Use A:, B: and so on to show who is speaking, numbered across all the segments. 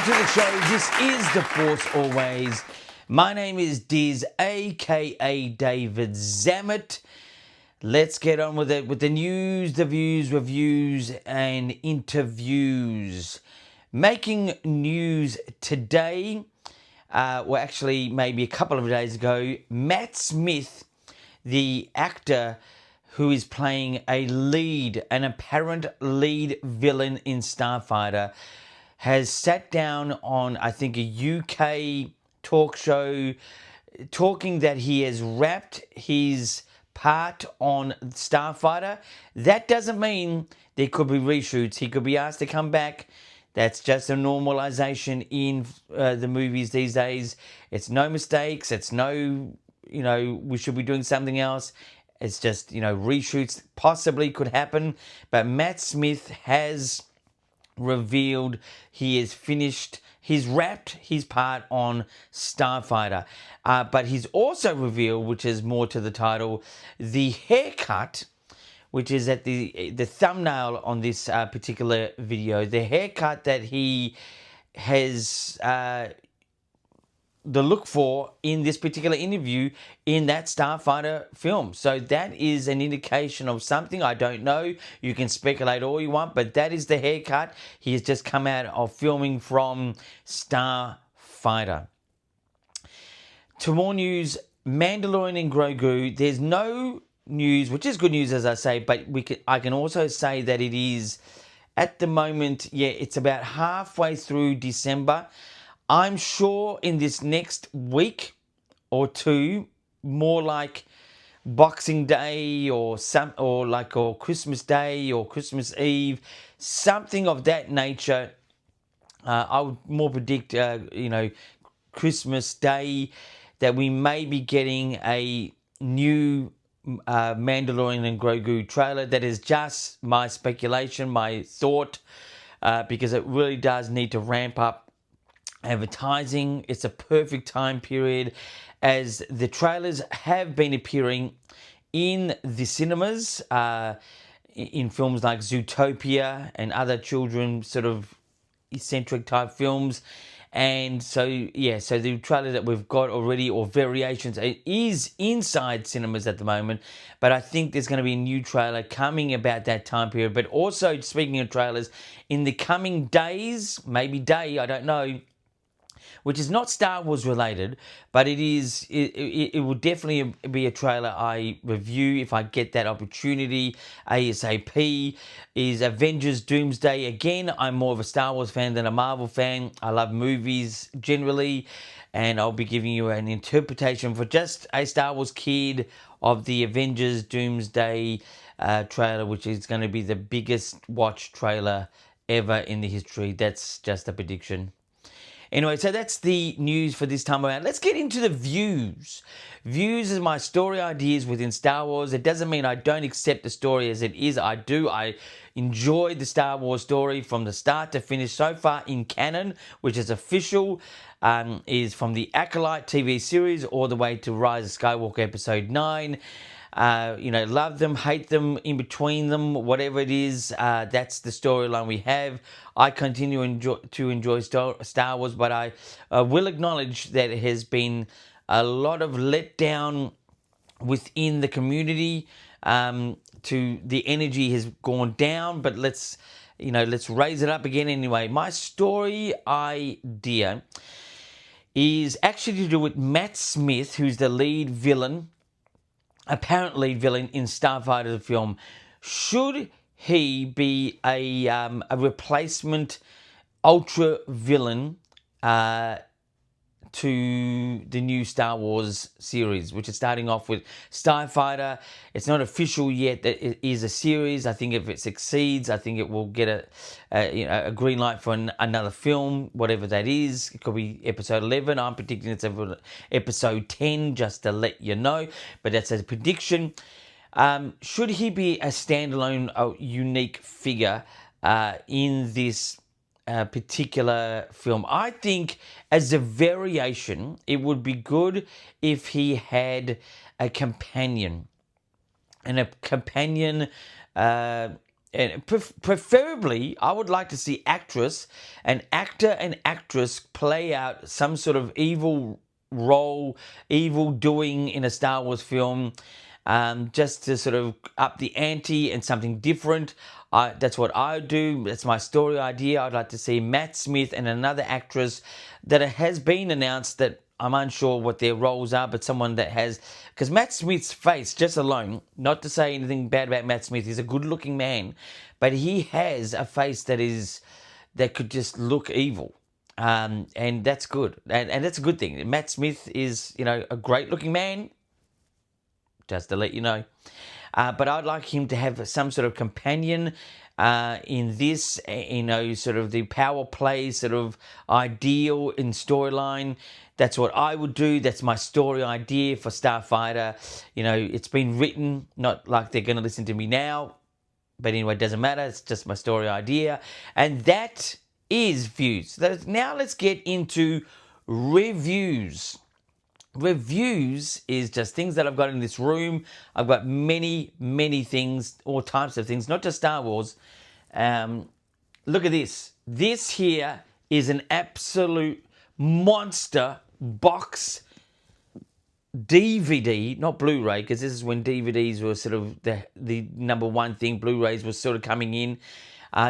A: to the show. This is The Force Always. My name is Diz, aka David Zammit. Let's get on with it with the news, the views, reviews, and interviews. Making news today, well, actually, maybe a couple of days ago, Matt Smith, the actor who is playing an apparent lead villain in Starfighter, has sat down on, I think, a UK talk show talking that he has wrapped his part on Starfighter. That doesn't mean there could be reshoots. He could be asked to come back. That's just a normalization in the movies these days. It's no mistakes. It's no, we should be doing something else. It's just, reshoots possibly could happen. But Matt Smith has revealed he has finished, he's wrapped his part on Starfighter. But he's also revealed, which is more to the title, the haircut, which is at the thumbnail on this particular video, the haircut that he has the look for in this particular interview in that Starfighter film. So that is an indication of something. I don't know. You can speculate all you want, but that is the haircut. He has just come out of filming from Starfighter. To more news, Mandalorian and Grogu. There's no news, which is good news, as I say, but I can also say that it is, at the moment, it's about halfway through December. I'm sure in this next week or two, more like Boxing Day or Christmas Day or Christmas Eve, something of that nature. I would more predict, Christmas Day, that we may be getting a new Mandalorian and Grogu trailer. That is just my speculation, my thought, because it really does need to ramp up advertising. It's a perfect time period, as the trailers have been appearing in the cinemas, in films like Zootopia and other children sort of eccentric type films. And so the trailer that we've got already, or variations, it is inside cinemas at the moment, but I think there's going to be a new trailer coming about that time period. But also, speaking of trailers, in the coming days, maybe day, I don't know, which is not Star Wars related, but it will definitely be a trailer I review if I get that opportunity ASAP, is Avengers Doomsday. Again, I'm more of a Star Wars fan than a Marvel fan. I love movies generally, and I'll be giving you an interpretation for just a Star Wars kid of the Avengers Doomsday trailer, which is going to be the biggest watch trailer ever in the history. That's just a prediction. Anyway, so that's the news for this time around. Let's get into the views. Views is my story ideas within Star Wars. It doesn't mean I don't accept the story as it is. I do. I enjoyed the Star Wars story from the start to finish. So far in canon, which is official, is from the Acolyte TV series all the way to Rise of Skywalker Episode 9. Love them, hate them, in between them, whatever it is, that's the storyline we have. I continue to enjoy Star Wars, but I will acknowledge that it has been a lot of letdown within the community. To the energy has gone down, but let's raise it up again anyway. My story idea is actually to do with Matt Smith, who's the apparent lead villain in Starfighter the film. Should he be a replacement ultra villain to the new Star Wars series, which is starting off with Starfighter? It's not official yet that it is a series. I think if it succeeds, I think it will get a green light for another film, whatever that is. It could be episode 11. I'm predicting it's episode 10, just to let you know. But that's a prediction. Should he be a standalone, unique figure in this particular film? I think as a variation, it would be good if he had a companion. And a companion and preferably, I would like to see an actor and actress play out some sort of evil role, evil doing in a Star Wars film, just to sort of up the ante and something different. That's what I would do. That's my story idea. I'd like to see Matt Smith and another actress that has been announced that I'm unsure what their roles are, but someone that has, because Matt Smith's face, just alone, not to say anything bad about Matt Smith, he's a good-looking man, but he has a face that could just look evil, and that's good, and that's a good thing. Matt Smith is, a great-looking man, just to let you know. But I'd like him to have some sort of companion in this, sort of the power play sort of ideal in storyline. That's what I would do. That's my story idea for Starfighter. It's been written, not like they're going to listen to me now. But anyway, it doesn't matter. It's just my story idea. And that is views. Now let's get into reviews. Reviews is just things that I've got in this room. I've got many, many things, all types of things, not just Star Wars. Look at this. This here is an absolute monster box DVD, not Blu-ray, because this is when DVDs were sort of the number one thing. Blu-rays were sort of coming in.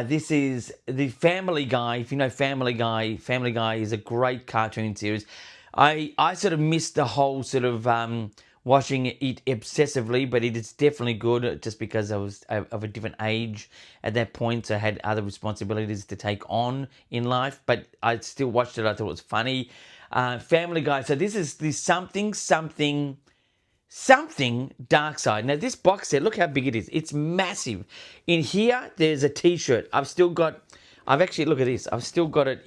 A: This is the Family Guy. If you know Family Guy is a great cartoon series. I sort of missed the whole sort of watching it obsessively, but it is definitely good just because I was of a different age at that point, so I had other responsibilities to take on in life, but I still watched it. I thought it was funny. Family Guy. So this is the something Dark Side. Now this box set, look how big it is. It's massive. In here, there's a T-shirt. I've actually, look at this. I've still got it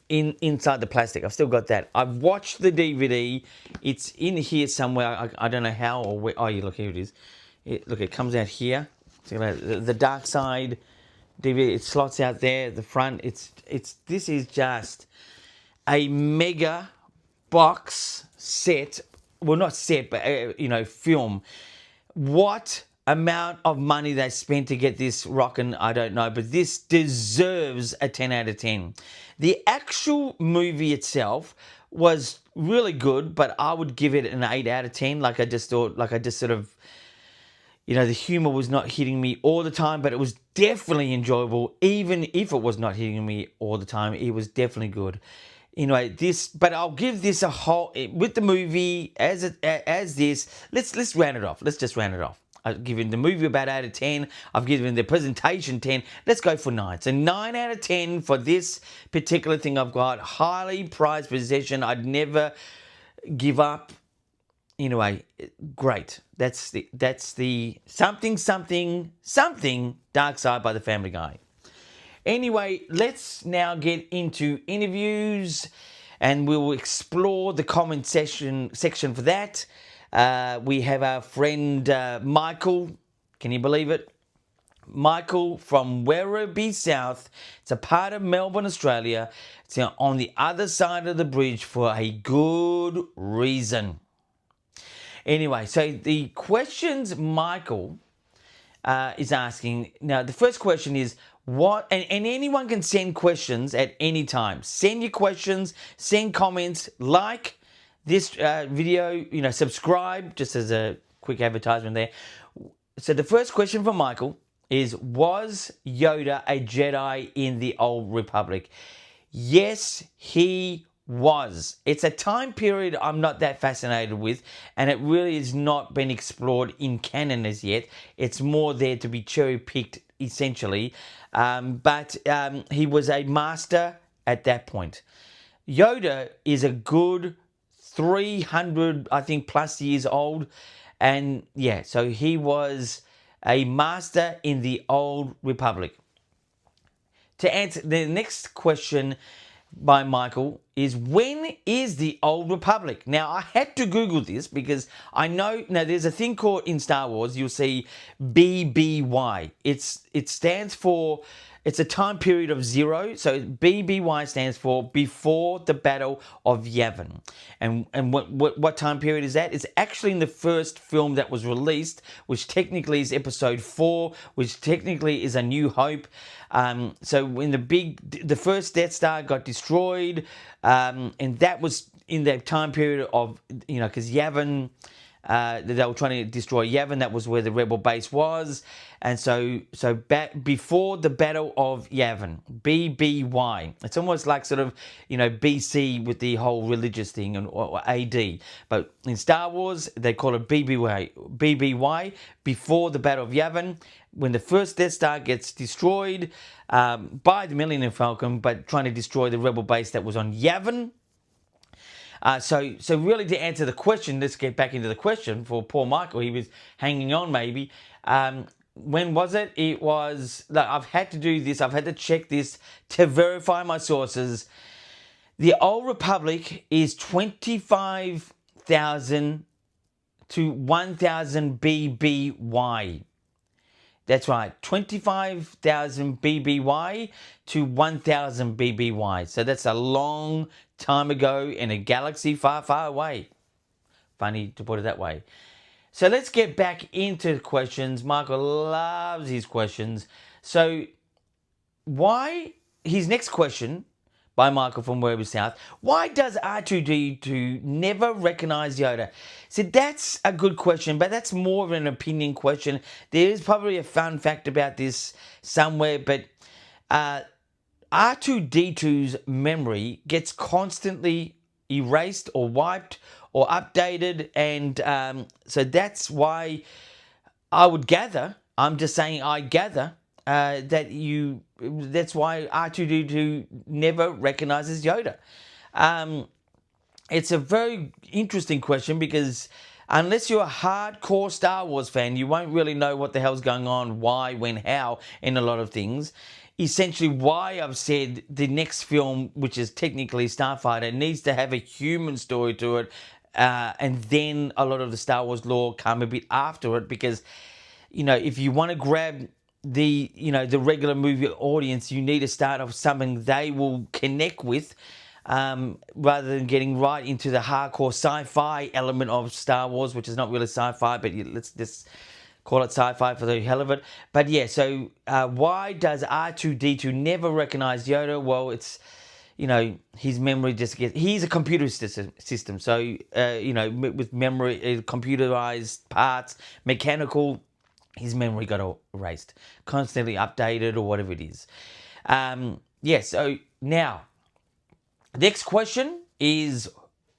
A: inside the plastic. I've still got that. I've watched the DVD. It's in here somewhere. I don't know how or where. Oh, look, here it is. Look, it comes out here. The Dark Side DVD. It slots out there. The front. This is just a mega box set. Well, not set, but film. What amount of money they spent to get this rocking, I don't know, but this deserves a 10 out of 10. The actual movie itself was really good, but I would give it an 8 out of 10. Like I just sort of, the humor was not hitting me all the time, but it was definitely enjoyable. Even if it was not hitting me all the time, it was definitely good. Anyway, but I'll give this a whole, with the movie as this. Let's round it off. Let's just round it off. I've given the movie about 8 out of 10. I've given the presentation 10. Let's go for 9. So 9 out of 10 for this particular thing I've got. Highly prized possession. I'd never give up. Anyway, great. That's the something Dark Side by the Family Guy. Anyway, let's now get into interviews, and we will explore the comment section for that. We have our friend Michael. Can you believe it? Michael from Werribee South. It's a part of Melbourne, Australia. It's on the other side of the bridge for a good reason. Anyway, so the questions Michael is asking. Now, the first question is, and anyone can send questions at any time. Send your questions, send comments, like this video, subscribe, just as a quick advertisement there. So the first question from Michael is, was Yoda a Jedi in the Old Republic? Yes, he was. It's a time period I'm not that fascinated with, and it really has not been explored in canon as yet. It's more there to be cherry-picked, essentially. But he was a master at that point. Yoda is a good 300, I think, plus years old. And yeah, so he was a master in the Old Republic. To answer the next question by Michael is when is the Old Republic? Now, I had to Google this because I know, now there's a thing called, in Star Wars, you'll see BBY. It stands for, it's a time period of zero. So BBY stands for before the Battle of Yavin. And what time period is that? It's actually in the first film that was released, which technically is episode 4, which technically is A New Hope. So when the first Death Star got destroyed, and that was in that time period of, because Yavin, they were trying to destroy Yavin. That was where the rebel base was, and so back before the Battle of Yavin, BBY. It's almost like sort of BC with the whole religious thing, or AD. But in Star Wars, they call it BBY, before the Battle of Yavin, when the first Death Star gets destroyed by the Millennium Falcon, but trying to destroy the rebel base that was on Yavin. So really, to answer the question, let's get back into the question for poor Michael. He was hanging on maybe. When was it? It was, I've had to do this. I've had to check this to verify my sources. The Old Republic is 25,000 to 1,000 BBY. That's right, 25,000 BBY to 1,000 BBY. So that's a long time ago in a galaxy far, far away. Funny to put it that way. So let's get back into questions. Michael loves his questions. So his next question by Michael from Wherever South. Why does R2D2 never recognize Yoda? So that's a good question, but that's more of an opinion question. There is probably a fun fact about this somewhere, but R2D2's memory gets constantly erased or wiped or updated, and so that's why I would gather, I'm just saying I gather, that's why R2D2 never recognizes Yoda. It's a very interesting question because unless you're a hardcore Star Wars fan, you won't really know what the hell's going on, why, when, how in a lot of things. Essentially why I've said the next film, which is technically Starfighter, needs to have a human story to it, and then a lot of the Star Wars lore come a bit after it, because if you want to grab the regular movie audience, you need to start off something they will connect with, rather than getting right into the hardcore sci-fi element of Star Wars, which is not really sci-fi, but let's just call it sci-fi for the hell of it. But yeah, so why does R2D2 never recognize Yoda? Well, it's his memory just gets, he's a computer system, so with memory, computerized parts, mechanical, his memory got erased, constantly updated, or whatever it is. So now, next question is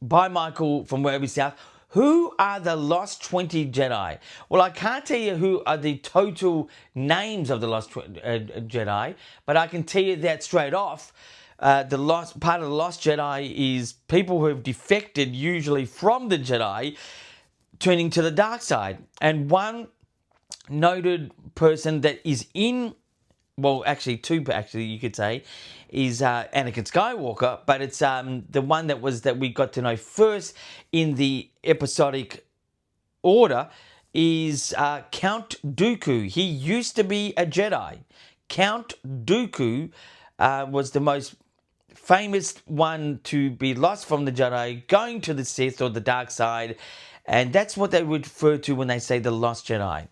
A: by Michael from Wherever South. Who are the Lost 20 Jedi? Well, I can't tell you who are the total names of the Lost Jedi, but I can tell you that straight off. Part of the Lost Jedi is people who have defected, usually from the Jedi, turning to the dark side. And one noted person that is in, well, actually two, you could say, is Anakin Skywalker, but it's the one that we got to know first in the episodic order is Count Dooku. He used to be a Jedi. Count Dooku was the most famous one to be lost from the Jedi, going to the Sith or the dark side, and that's what they would refer to when they say the Lost Jedi.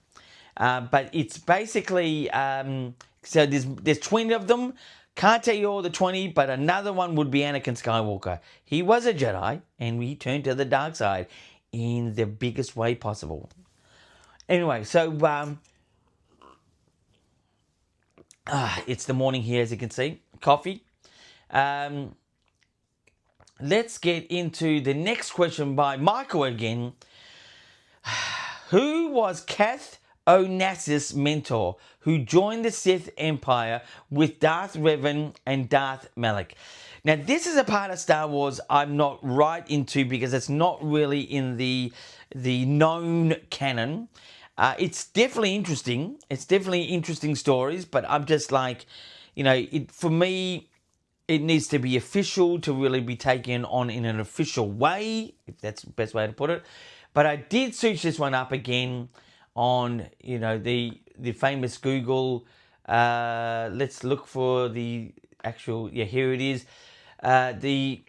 A: But it's basically, so there's 20 of them. Can't tell you all the 20, but another one would be Anakin Skywalker. He was a Jedi, and he turned to the dark side in the biggest way possible. Anyway, so it's the morning here, as you can see. Coffee. Let's get into the next question by Michael again. Who was Kath Onassis' mentor, who joined the Sith Empire with Darth Revan and Darth Malak? Now, this is a part of Star Wars I'm not right into because it's not really in the known canon. It's definitely interesting. It's definitely interesting stories, but I'm just like, for me, it needs to be official to really be taken on in an official way, if that's the best way to put it. But I did search this one up again on, the famous Google. Let's look for the actual. Yeah, here it is. The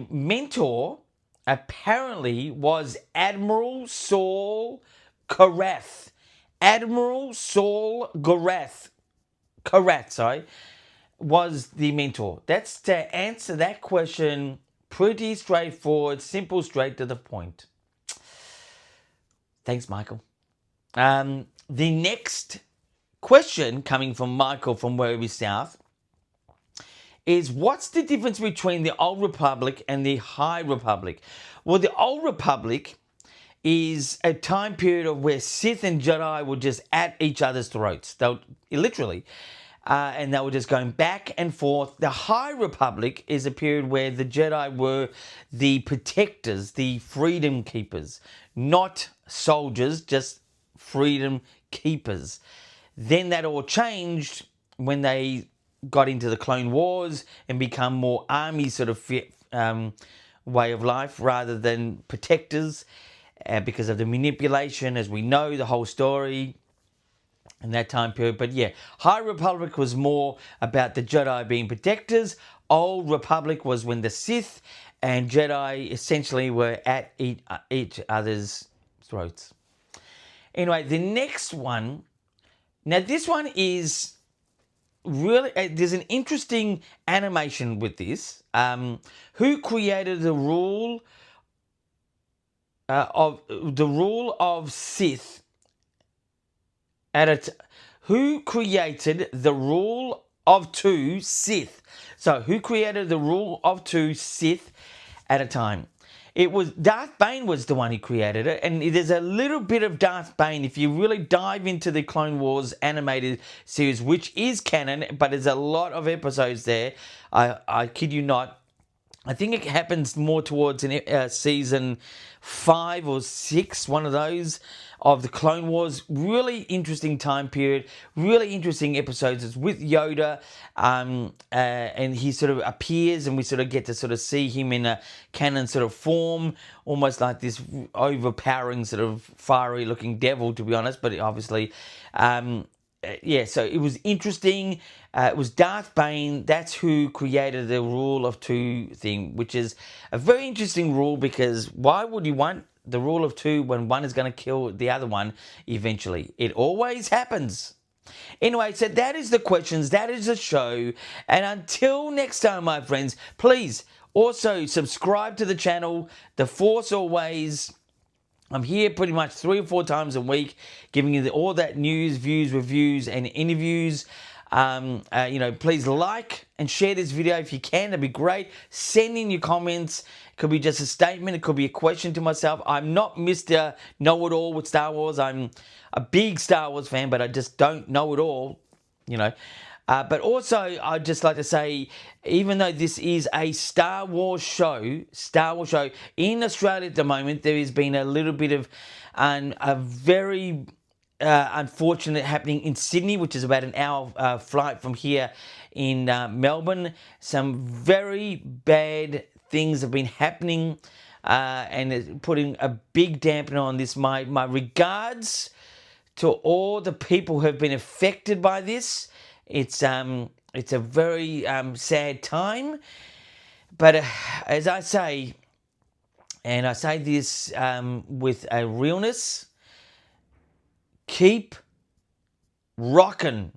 A: mentor apparently was Admiral Saul Karath. Admiral Saul Karath, sorry, was the mentor. That's to answer that question. Pretty straightforward, simple, straight to the point. Thanks, Michael. The next question coming from Michael from Werribee South is, what's the difference between the Old Republic and the High Republic? Well, the Old Republic is a time period of where Sith and Jedi were just at each other's throats. They were, literally. And they were just going back and forth. The High Republic is a period where the Jedi were the protectors, the freedom keepers, not soldiers, just freedom keepers. Then that all changed when they got into the Clone Wars and become more army sort of way of life rather than protectors, because of the manipulation, as we know, the whole story in that time period. But yeah, High Republic was more about the Jedi being protectors. Old Republic was when the Sith and Jedi essentially were at each other's throats. Anyway, the next one. Now, this one is really, there's an interesting animation with this. Who created the rule of Sith who created the rule of two Sith? So, who created the rule of two Sith at a time? It was Darth Bane was the one who created it, and there's a little bit of Darth Bane if you really dive into the Clone Wars animated series, which is canon, but there's a lot of episodes there. I kid you not. I think it happens more towards season 5 or 6, one of those, of the Clone Wars. Really interesting time period, really interesting episodes. It's with Yoda, and he sort of appears, and we sort of get to sort of see him in a canon sort of form, almost like this overpowering sort of fiery looking devil, to be honest, but obviously... so it was interesting. It was Darth Bane. That's who created the rule of two thing, which is a very interesting rule, because why would you want the rule of two when one is going to kill the other one eventually? It always happens. Anyway, so that is the questions. That is the show. And until next time, my friends, please also subscribe to the channel. The Force Always. I'm here pretty much 3 or 4 times a week, giving you all that news, views, reviews, and interviews. Please like and share this video if you can. That'd be great. Send in your comments. It could be just a statement. It could be a question to myself. I'm not Mr. Know-It-All with Star Wars. I'm a big Star Wars fan, but I just don't know it all, But also, I'd just like to say, even though this is a Star Wars show, in Australia at the moment, there has been a little bit of a very unfortunate happening in Sydney, which is about an hour flight from here in Melbourne. Some very bad things have been happening, and it's putting a big dampener on this. My regards to all the people who have been affected by this. It's a very sad time, but as I say, and I say this with a realness, keep rocking.